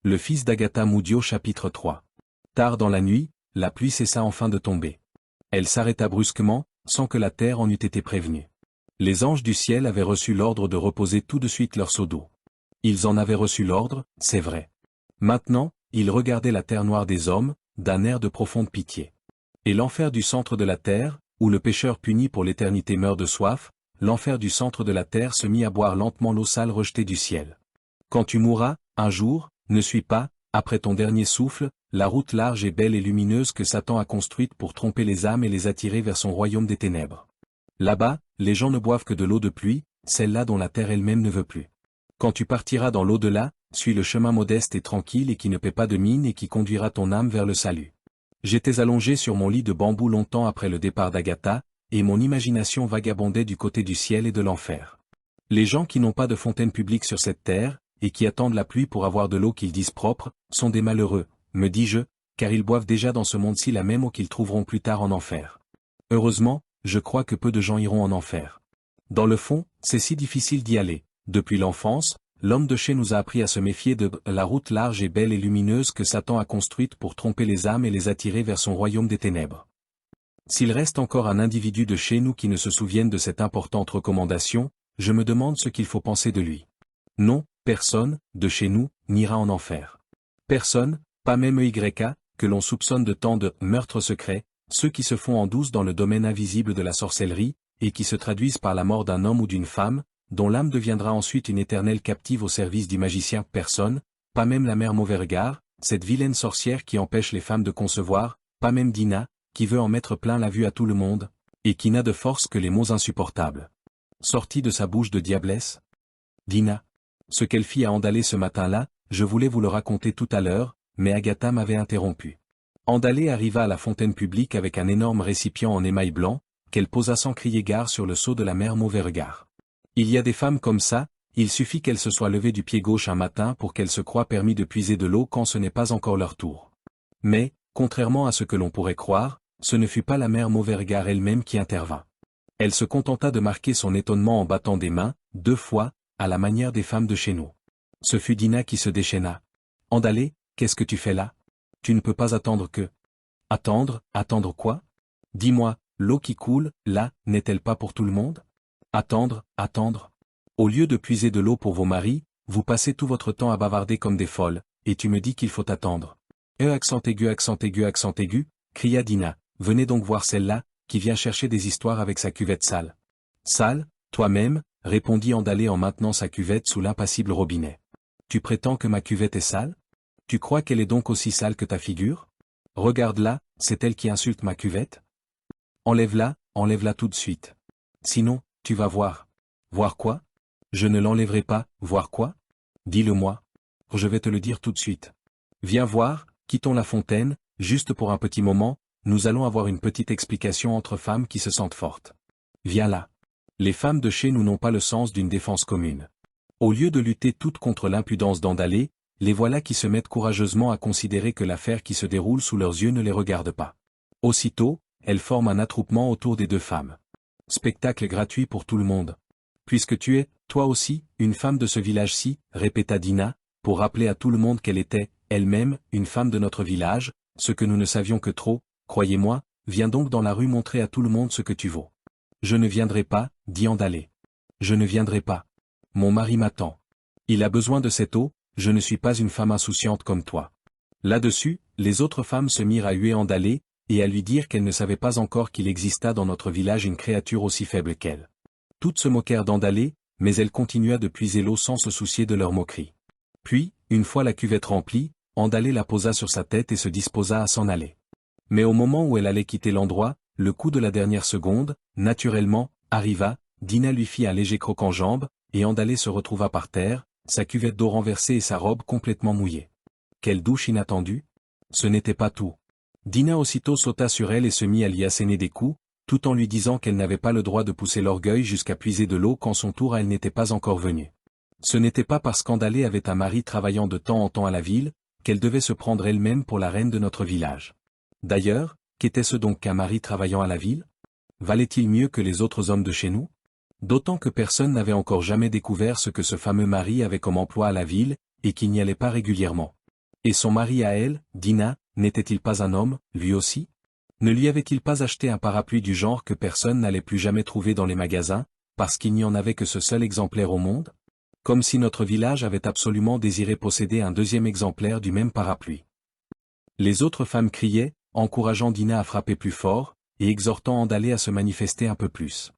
Le fils d'Agatha Moudio chapitre 3. Tard dans la nuit, la pluie cessa enfin de tomber. Elle s'arrêta brusquement, sans que la terre en eût été prévenue. Les anges du ciel avaient reçu l'ordre de reposer tout de suite leur seau d'eau. Ils en avaient reçu l'ordre, c'est vrai. Maintenant, ils regardaient la terre noire des hommes, d'un air de profonde pitié. Et l'enfer du centre de la terre, où le pécheur puni pour l'éternité meurt de soif, l'enfer du centre de la terre se mit à boire lentement l'eau sale rejetée du ciel. Quand tu mourras, un jour, ne suis pas, après ton dernier souffle, la route large et belle et lumineuse que Satan a construite pour tromper les âmes et les attirer vers son royaume des ténèbres. Là-bas, les gens ne boivent que de l'eau de pluie, celle-là dont la terre elle-même ne veut plus. Quand tu partiras dans l'au-delà, suis le chemin modeste et tranquille et qui ne paie pas de mine et qui conduira ton âme vers le salut. J'étais allongé sur mon lit de bambou longtemps après le départ d'Agatha, et mon imagination vagabondait du côté du ciel et de l'enfer. Les gens qui n'ont pas de fontaine publique sur cette terre, et qui attendent la pluie pour avoir de l'eau qu'ils disent propre, sont des malheureux, me dis-je, car ils boivent déjà dans ce monde-ci la même eau qu'ils trouveront plus tard en enfer. Heureusement, je crois que peu de gens iront en enfer. Dans le fond, c'est si difficile d'y aller. Depuis l'enfance, l'homme de chez nous a appris à se méfier de la route large et belle et lumineuse que Satan a construite pour tromper les âmes et les attirer vers son royaume des ténèbres. S'il reste encore un individu de chez nous qui ne se souvienne de cette importante recommandation, je me demande ce qu'il faut penser de lui. Non, personne, de chez nous, n'ira en enfer. Personne, pas même EYK, que l'on soupçonne de tant de meurtres secrets, ceux qui se font en douce dans le domaine invisible de la sorcellerie, et qui se traduisent par la mort d'un homme ou d'une femme, dont l'âme deviendra ensuite une éternelle captive au service du magicien. Personne, pas même la mère Mauvais-Regard, cette vilaine sorcière qui empêche les femmes de concevoir, pas même Dina, qui veut en mettre plein la vue à tout le monde, et qui n'a de force que les mots insupportables. Sortis de sa bouche de diablesse. Dina. Ce qu'elle fit à Andalé ce matin-là, je voulais vous le raconter tout à l'heure, mais Agatha m'avait interrompu. Andalé arriva à la fontaine publique avec un énorme récipient en émail blanc, qu'elle posa sans crier gare sur le seau de la mère Mauvais-Regard. Il y a des femmes comme ça, il suffit qu'elles se soient levées du pied gauche un matin pour qu'elles se croient permis de puiser de l'eau quand ce n'est pas encore leur tour. Mais, contrairement à ce que l'on pourrait croire, ce ne fut pas la mère Mauvais-Regard elle-même qui intervint. Elle se contenta de marquer son étonnement en battant des mains, 2 fois, à la manière des femmes de chez nous. Ce fut Dina qui se déchaîna. « Andalé, qu'est-ce que tu fais là? Tu ne peux pas attendre que... » « Attendre, attendre quoi? Dis-moi, l'eau qui coule, là, n'est-elle pas pour tout le monde? Attendre, attendre. Au lieu de puiser de l'eau pour vos maris, vous passez tout votre temps à bavarder comme des folles, et tu me dis qu'il faut attendre. » Accent aigu, accent aigu, accent aigu, cria Dina. « Venez donc voir celle-là, qui vient chercher des histoires avec sa cuvette sale. »« Sale, toi-même ?» répondit Andalé en maintenant sa cuvette sous l'impassible robinet. « Tu prétends que ma cuvette est sale? Tu crois qu'elle est donc aussi sale que ta figure? Regarde-la, c'est elle qui insulte ma cuvette? Enlève-la tout de suite. Sinon, tu vas voir. » « Voir quoi? Je ne l'enlèverai pas, voir quoi? Dis-le-moi. Je vais te le dire tout de suite. Viens voir, quittons la fontaine, juste pour un petit moment, nous allons avoir une petite explication entre femmes qui se sentent fortes. Viens là. Les femmes de chez nous n'ont pas le sens d'une défense commune. Au lieu de lutter toutes contre l'impudence d'Andalé, les voilà qui se mettent courageusement à considérer que l'affaire qui se déroule sous leurs yeux ne les regarde pas. Aussitôt, elles forment un attroupement autour des 2 femmes. Spectacle gratuit pour tout le monde. Puisque tu es, toi aussi, une femme de ce village-ci, répéta Dina, pour rappeler à tout le monde qu'elle était, elle-même, une femme de notre village, ce que nous ne savions que trop, croyez-moi, viens donc dans la rue montrer à tout le monde ce que tu vaux. Je ne viendrai pas, dit Andalé. Je ne viendrai pas. Mon mari m'attend. Il a besoin de cette eau, je ne suis pas une femme insouciante comme toi. Là-dessus, les autres femmes se mirent à huer Andalé, et à lui dire qu'elles ne savaient pas encore qu'il exista dans notre village une créature aussi faible qu'elle. Toutes se moquèrent d'Andalé, mais elle continua de puiser l'eau sans se soucier de leurs moqueries. Puis, une fois la cuvette remplie, Andalé la posa sur sa tête et se disposa à s'en aller. Mais au moment où elle allait quitter l'endroit, le coup de la dernière seconde, naturellement, arriva, Dina lui fit un léger croc-en-jambe, et Andalé se retrouva par terre, sa cuvette d'eau renversée et sa robe complètement mouillée. Quelle douche inattendue! Ce n'était pas tout. Dina aussitôt sauta sur elle et se mit à lui asséner des coups, tout en lui disant qu'elle n'avait pas le droit de pousser l'orgueil jusqu'à puiser de l'eau quand son tour à elle n'était pas encore venu. Ce n'était pas parce qu'Andalé avait un mari travaillant de temps en temps à la ville, qu'elle devait se prendre elle-même pour la reine de notre village. D'ailleurs, qu'était-ce donc qu'un mari travaillant à la ville? Valait-il mieux que les autres hommes de chez nous? D'autant que personne n'avait encore jamais découvert ce que ce fameux mari avait comme emploi à la ville, et qu'il n'y allait pas régulièrement. Et son mari à elle, Dina, n'était-il pas un homme, lui aussi? Ne lui avait-il pas acheté un parapluie du genre que personne n'allait plus jamais trouver dans les magasins, parce qu'il n'y en avait que ce seul exemplaire au monde? Comme si notre village avait absolument désiré posséder un deuxième exemplaire du même parapluie. Les autres femmes criaient, encourageant Dina à frapper plus fort, et exhortant Andalé à se manifester un peu plus.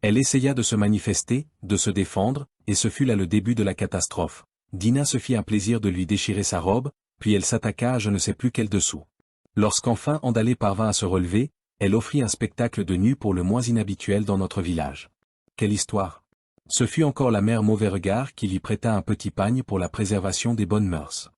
Elle essaya de se manifester, de se défendre, et ce fut là le début de la catastrophe. Dina se fit un plaisir de lui déchirer sa robe, puis elle s'attaqua à je ne sais plus quel dessous. Lorsqu'enfin Andalé parvint à se relever, elle offrit un spectacle de nu pour le moins inhabituel dans notre village. Quelle histoire! Ce fut encore la mère Mauvais-Regard qui lui prêta un petit pagne pour la préservation des bonnes mœurs.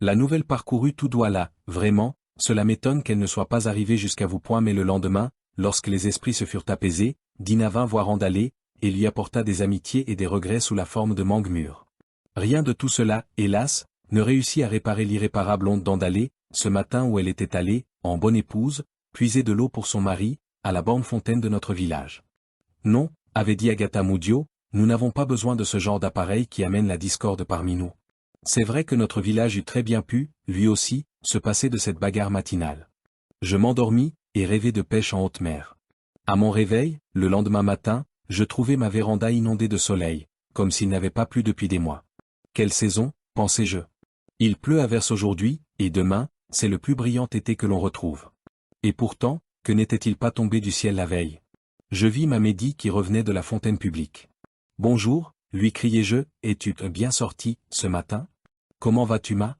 La nouvelle parcourut tout doigt là, vraiment, cela m'étonne qu'elle ne soit pas arrivée jusqu'à vous point mais le lendemain, lorsque les esprits se furent apaisés, Dina vint voir Andalé, et lui apporta des amitiés et des regrets sous la forme de mangue-mûre. Rien de tout cela, hélas, ne réussit à réparer l'irréparable honte d'Andalé, ce matin où elle était allée, en bonne épouse, puiser de l'eau pour son mari, à la borne fontaine de notre village. Non, avait dit Agatha Moudio, nous n'avons pas besoin de ce genre d'appareil qui amène la discorde parmi nous. C'est vrai que notre village eût très bien pu, lui aussi, se passer de cette bagarre matinale. Je m'endormis, et rêvai de pêche en haute mer. À mon réveil, le lendemain matin, je trouvai ma véranda inondée de soleil, comme s'il n'avait pas plu depuis des mois. Quelle saison, pensai-je. Il pleut à verse aujourd'hui, et demain, c'est le plus brillant été que l'on retrouve. Et pourtant, que n'était-il pas tombé du ciel la veille? Je vis ma Médie qui revenait de la fontaine publique. « Bonjour », lui criai-je, « es-tu bien sorti, ce matin? Comment vas-tu ma ?»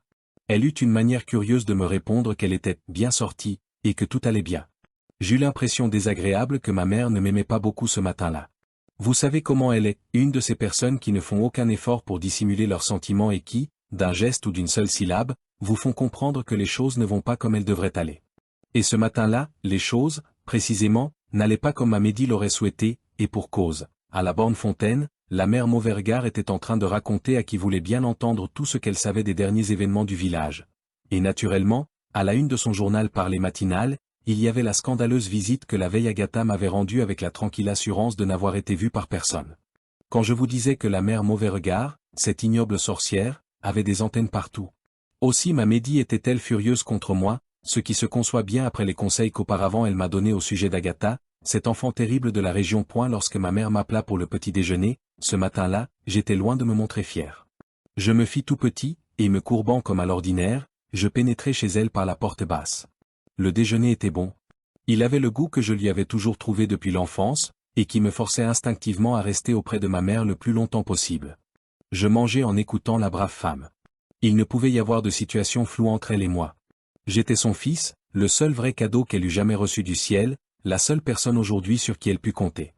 Elle eut une manière curieuse de me répondre qu'elle était bien sortie, et que tout allait bien. J'eus l'impression désagréable que ma mère ne m'aimait pas beaucoup ce matin-là. Vous savez comment elle est, une de ces personnes qui ne font aucun effort pour dissimuler leurs sentiments et qui, d'un geste ou d'une seule syllabe, vous font comprendre que les choses ne vont pas comme elles devraient aller. Et ce matin-là, les choses, précisément, n'allaient pas comme ma Médie l'aurait souhaité, et pour cause. À la borne fontaine, la mère Mauvais-Regard était en train de raconter à qui voulait bien entendre tout ce qu'elle savait des derniers événements du village. Et naturellement, à la une de son journal parlé matinal, il y avait la scandaleuse visite que la veille Agatha m'avait rendue avec la tranquille assurance de n'avoir été vue par personne. Quand je vous disais que la mère Mauvais-Regard, cette ignoble sorcière, avait des antennes partout. Aussi ma Médie était-elle furieuse contre moi, ce qui se conçoit bien après les conseils qu'auparavant elle m'a donnés au sujet d'Agatha, cet enfant terrible de la région. Lorsque ma mère m'appela pour le petit déjeuner, ce matin-là, j'étais loin de me montrer fier. Je me fis tout petit, et me courbant comme à l'ordinaire, je pénétrai chez elle par la porte basse. Le déjeuner était bon. Il avait le goût que je lui avais toujours trouvé depuis l'enfance, et qui me forçait instinctivement à rester auprès de ma mère le plus longtemps possible. Je mangeais en écoutant la brave femme. Il ne pouvait y avoir de situation floue entre elle et moi. J'étais son fils, le seul vrai cadeau qu'elle eût jamais reçu du ciel, la seule personne aujourd'hui sur qui elle put compter.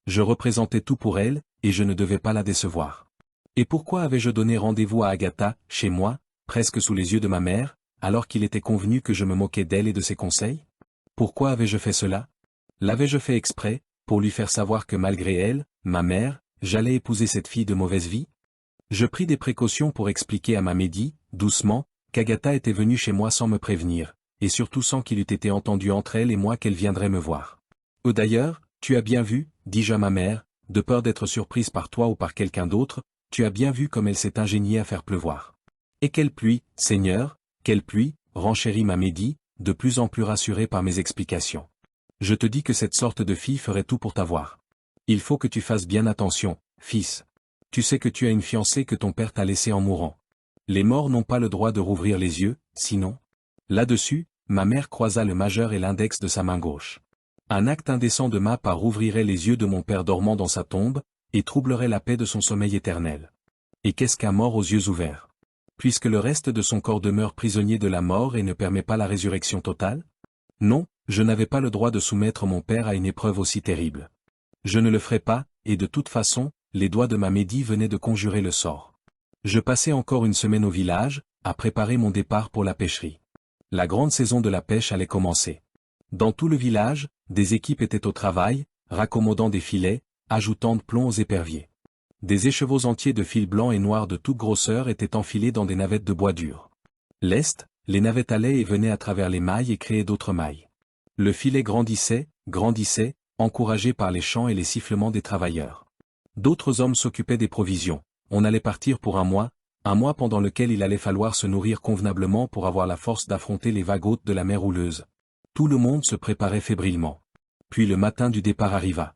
Je représentais tout pour elle, et je ne devais pas la décevoir. Et pourquoi avais-je donné rendez-vous à Agatha, chez moi, presque sous les yeux de ma mère, alors qu'il était convenu que je me moquais d'elle et de ses conseils? Pourquoi avais-je fait cela? L'avais-je fait exprès, pour lui faire savoir que malgré elle, ma mère, j'allais épouser cette fille de mauvaise vie? Je pris des précautions pour expliquer à ma Médie, doucement, qu'Agatha était venue chez moi sans me prévenir, et surtout sans qu'il eût été entendu entre elle et moi qu'elle viendrait me voir. D'ailleurs, tu as bien vu, dis-je à ma mère, de peur d'être surprise par toi ou par quelqu'un d'autre, tu as bien vu comme elle s'est ingéniée à faire pleuvoir. Et quelle pluie, Seigneur, quelle pluie, renchérit ma Médie, de plus en plus rassurée par mes explications. Je te dis que cette sorte de fille ferait tout pour t'avoir. Il faut que tu fasses bien attention, fils. Tu sais que tu as une fiancée que ton père t'a laissée en mourant. Les morts n'ont pas le droit de rouvrir les yeux, sinon. Là-dessus, ma mère croisa le majeur et l'index de sa main gauche. Un acte indécent de ma part ouvrirait les yeux de mon père dormant dans sa tombe, et troublerait la paix de son sommeil éternel. Et qu'est-ce qu'un mort aux yeux ouverts? Puisque le reste de son corps demeure prisonnier de la mort et ne permet pas la résurrection totale? Non, je n'avais pas le droit de soumettre mon père à une épreuve aussi terrible. Je ne le ferai pas, et de toute façon, les doigts de ma Médie venaient de conjurer le sort. Je passai encore une semaine au village, à préparer mon départ pour la pêcherie. La grande saison de la pêche allait commencer. Dans tout le village, des équipes étaient au travail, raccommodant des filets, ajoutant de plomb aux éperviers. Des écheveaux entiers de fils blancs et noirs de toute grosseur étaient enfilés dans des navettes de bois dur. Lest, les navettes allaient et venaient à travers les mailles et créaient d'autres mailles. Le filet grandissait, encouragé par les chants et les sifflements des travailleurs. D'autres hommes s'occupaient des provisions. On allait partir pour un mois, Un mois pendant lequel il allait falloir se nourrir convenablement pour avoir la force d'affronter les vagues hautes de la mer houleuse. Tout le monde se préparait fébrilement. Puis le matin du départ arriva.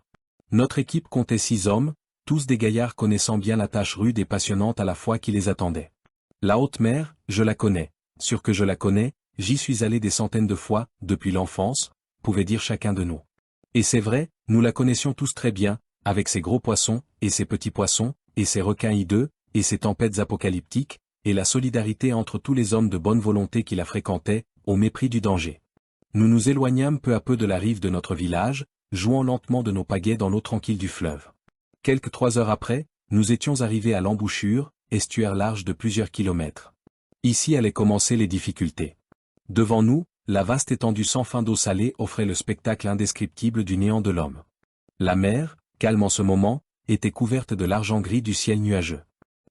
Notre équipe comptait 6 hommes, tous des gaillards connaissant bien la tâche rude et passionnante à la fois qui les attendait. La haute mer, je la connais. Sûr que je la connais, j'y suis allé des centaines de fois, depuis l'enfance, pouvait dire chacun de nous. Et c'est vrai, nous la connaissions tous très bien, avec ses gros poissons, et ses petits poissons, et ses requins hideux, et ses tempêtes apocalyptiques, et la solidarité entre tous les hommes de bonne volonté qui la fréquentaient, au mépris du danger. Nous nous éloignâmes peu à peu de la rive de notre village, jouant lentement de nos pagaies dans l'eau tranquille du fleuve. Quelques 3 heures après, nous étions arrivés à l'embouchure, estuaire large de plusieurs kilomètres. Ici allaient commencer les difficultés. Devant nous, la vaste étendue sans fin d'eau salée offrait le spectacle indescriptible du néant de l'homme. La mer, calme en ce moment, était couverte de l'argent gris du ciel nuageux.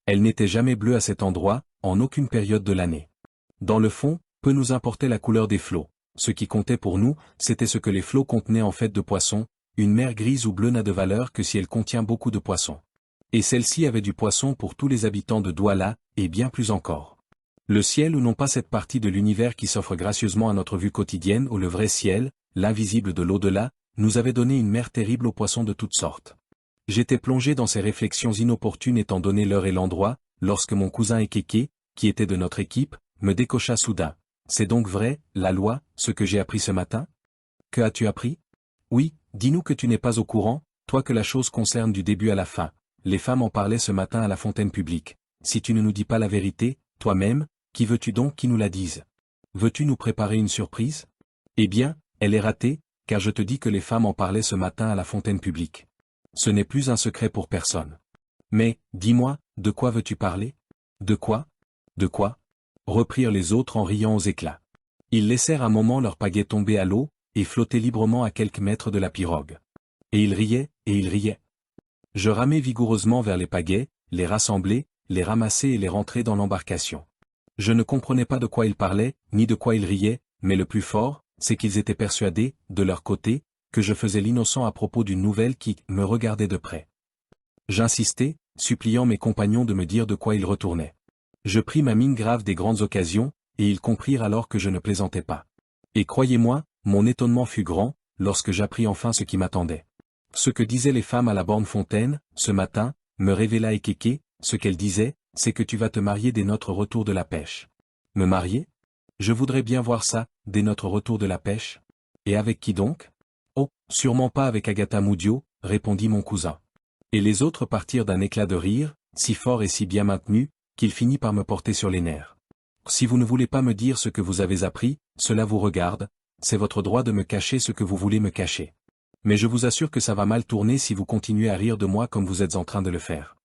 Elle n'était jamais bleue à cet endroit, en aucune période de l'année. Dans le fond, peu nous importait la couleur des flots. Ce qui comptait pour nous, c'était ce que les flots contenaient en fait de poissons. Une mer grise ou bleue n'a de valeur que si elle contient beaucoup de poissons. Et celle-ci avait du poisson pour tous les habitants de Douala, et bien plus encore. Le ciel ou non pas cette partie de l'univers qui s'offre gracieusement à notre vue quotidienne ou le vrai ciel, l'invisible de l'au-delà, nous avait donné une mer terrible aux poissons de toutes sortes. J'étais plongé dans ces réflexions inopportunes étant donné l'heure et l'endroit, lorsque mon cousin Ekeke, qui était de notre équipe, me décocha soudain. C'est donc vrai, la loi, ce que j'ai appris ce matin? Que as-tu appris? Oui, dis-nous que tu n'es pas au courant, toi que la chose concerne du début à la fin. Les femmes en parlaient ce matin à la fontaine publique. Si tu ne nous dis pas la vérité, toi-même, qui veux-tu donc qui nous la dise? Veux-tu nous préparer une surprise? Eh bien, elle est ratée, car je te dis que les femmes en parlaient ce matin à la fontaine publique. Ce n'est plus un secret pour personne. Mais, dis-moi, de quoi veux-tu parler? De quoi? De quoi? Reprirent les autres en riant aux éclats. Ils laissèrent un moment leur pagaie tomber à l'eau, et flotter librement à quelques mètres de la pirogue. Et ils riaient, et ils riaient. Je ramai vigoureusement vers les pagaies, les rassemblai, les ramassai et les rentrai dans l'embarcation. Je ne comprenais pas de quoi ils parlaient, ni de quoi ils riaient, mais le plus fort, c'est qu'ils étaient persuadés, de leur côté, que je faisais l'innocent à propos d'une nouvelle qui me regardait de près. J'insistai, suppliant mes compagnons de me dire de quoi ils retournaient. Je pris ma mine grave des grandes occasions, et ils comprirent alors que je ne plaisantais pas. Et croyez-moi, mon étonnement fut grand, lorsque j'appris enfin ce qui m'attendait. Ce que disaient les femmes à la borne fontaine, ce matin, me révéla Ekeke, ce qu'elles disaient, c'est que tu vas te marier dès notre retour de la pêche. Me marier? Je voudrais bien voir ça, dès notre retour de la pêche. Et avec qui donc? Oh, sûrement pas avec Agatha Moudio, répondit mon cousin. Et les autres partirent d'un éclat de rire, si fort et si bien maintenu, qu'il finit par me porter sur les nerfs. Si vous ne voulez pas me dire ce que vous avez appris, cela vous regarde, c'est votre droit de me cacher ce que vous voulez me cacher. Mais je vous assure que ça va mal tourner si vous continuez à rire de moi comme vous êtes en train de le faire.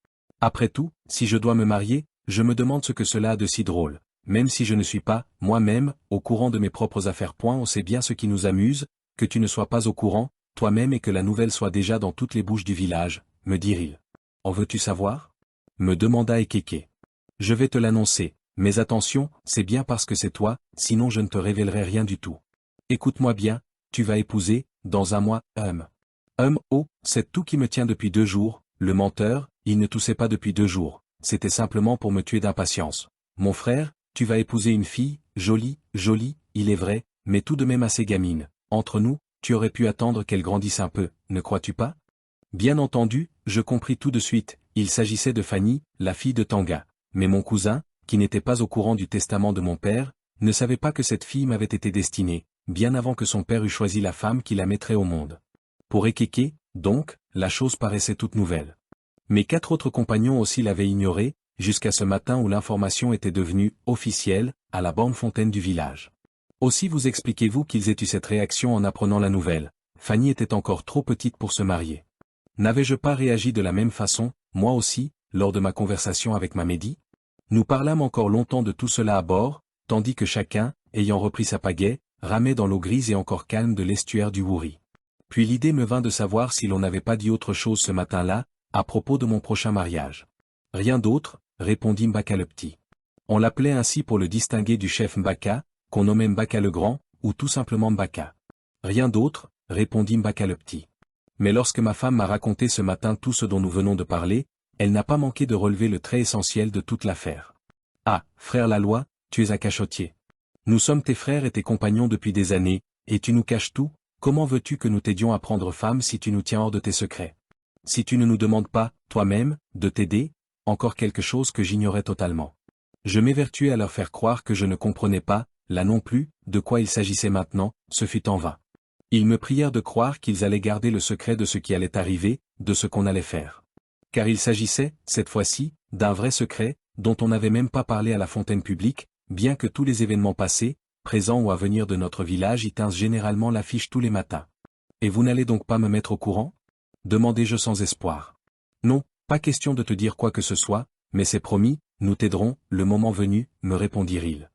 Après tout, si je dois me marier, je me demande ce que cela a de si drôle, même si je ne suis pas, moi-même, au courant de mes propres affaires. On sait bien ce qui nous amuse, que tu ne sois pas au courant, toi-même et que la nouvelle soit déjà dans toutes les bouches du village, me dirent-ils. En veux-tu savoir? Me demanda Ekeke. Je vais te l'annoncer, mais attention, c'est bien parce que c'est toi, sinon je ne te révélerai rien du tout. Écoute-moi bien, tu vas épouser, dans un mois, oh, c'est tout qui me tient depuis 2 jours, le menteur, il ne toussait pas depuis 2 jours, c'était simplement pour me tuer d'impatience. Mon frère, tu vas épouser une fille, jolie, il est vrai, mais tout de même assez gamine. Entre nous, tu aurais pu attendre qu'elle grandisse un peu, ne crois-tu pas? Bien entendu, je compris tout de suite, il s'agissait de Fanny, la fille de Tanga. Mais mon cousin, qui n'était pas au courant du testament de mon père, ne savait pas que cette fille m'avait été destinée, bien avant que son père eût choisi la femme qui la mettrait au monde. Pour Ekeke, donc, la chose paraissait toute nouvelle. Mes 4 autres compagnons aussi l'avaient ignoré, jusqu'à ce matin où l'information était devenue officielle, à la borne fontaine du village. Aussi vous expliquez-vous qu'ils aient eu cette réaction en apprenant la nouvelle. Fanny était encore trop petite pour se marier. N'avais-je pas réagi de la même façon, moi aussi, lors de ma conversation avec Mamedi? Nous parlâmes encore longtemps de tout cela à bord, tandis que chacun, ayant repris sa pagaie, ramait dans l'eau grise et encore calme de l'estuaire du Wouri. Puis l'idée me vint de savoir si l'on n'avait pas dit autre chose ce matin-là, à propos de mon prochain mariage. Rien d'autre, répondit Mbaka le Petit. On l'appelait ainsi pour le distinguer du chef Mbaka, qu'on nommait Mbaka le Grand, ou tout simplement Mbaka. Rien d'autre, répondit Mbaka le Petit. Mais lorsque ma femme m'a raconté ce matin tout ce dont nous venons de parler, elle n'a pas manqué de relever le trait essentiel de toute l'affaire. Ah, frère Laloy, tu es un cachotier. Nous sommes tes frères et tes compagnons depuis des années, et tu nous caches tout, comment veux-tu que nous t'aidions à prendre femme si tu nous tiens hors de tes secrets? Si tu ne nous demandes pas, toi-même, de t'aider, encore quelque chose que j'ignorais totalement. Je m'évertuais à leur faire croire que je ne comprenais pas, là non plus, de quoi il s'agissait maintenant, ce fut en vain. Ils me prièrent de croire qu'ils allaient garder le secret de ce qui allait arriver, de ce qu'on allait faire. Car il s'agissait, cette fois-ci, d'un vrai secret, dont on n'avait même pas parlé à la fontaine publique, bien que tous les événements passés, présents ou à venir de notre village y tinssent généralement l'affiche tous les matins. Et vous n'allez donc pas me mettre au courant? Demandai-je sans espoir. Non, pas question de te dire quoi que ce soit, mais c'est promis, nous t'aiderons, le moment venu, me répondirent-ils.